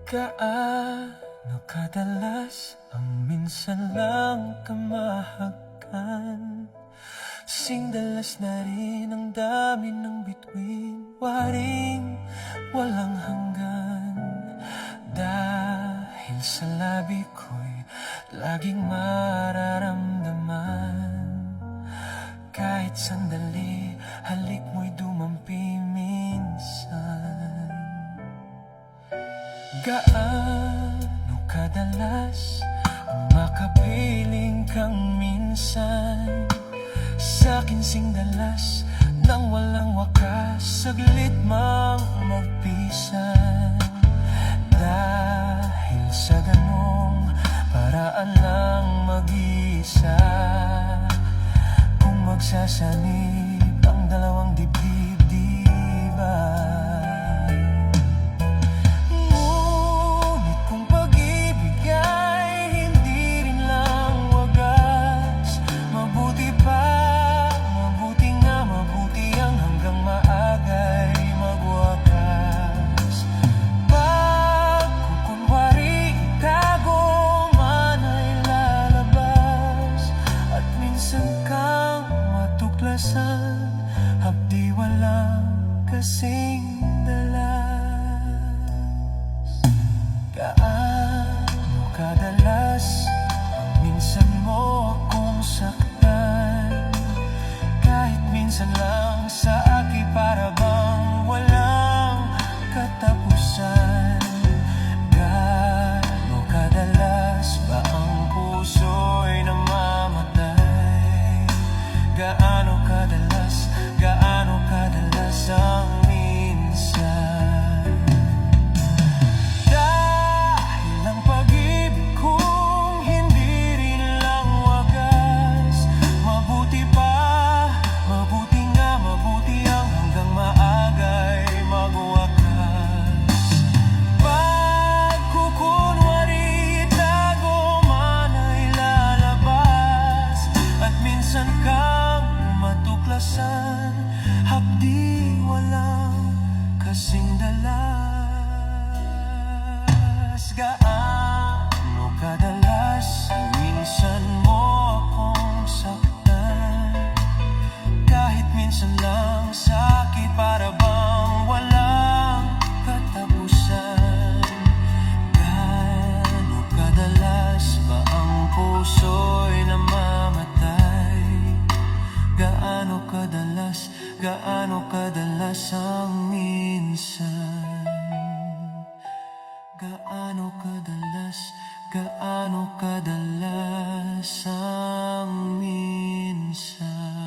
Gaano kadalas ang minsan lang kamahakan? Sing dalas na rin ang dami ng bituin, waring walang hanggan. Dahil sa labi ko'y laging mararamdaman. Kahit sandali, halik mo'y dumampi minsan. Gaano kadalas ang makapiling kang minsan? Sa'kin sing dalas nang walang wakas, saglit mang magpisan. Dahil sa ganong paraan lang mag-isa, kung magsasanib ang dalawang dibdib, di ba? Hapdi walang kasing dalas. Gaano kadalas ang minsan mo akong saktan? Kahit minsan lang sa akin para bang walang katapusan. Gaano kadalas ba ang puso'y namamatay? Gaano kadalas ang minsan? Dahil ang pag-ibig kong hindi rin lang wagas, mabuti nga, mabuti ang hanggang maagay magwakas. Pagkukunwari itago man ay lalabas, at minsan kang matuklasan, hapdi walang kasing dalas. Gaano kadalas minsan mo akong saktan? Kahit minsan lang sakit para bang walang katapusan. Gaano kadalas ba ang puso'y namamatay? Gaano kadalas ang minsan? Gaano kadalas ang minsan?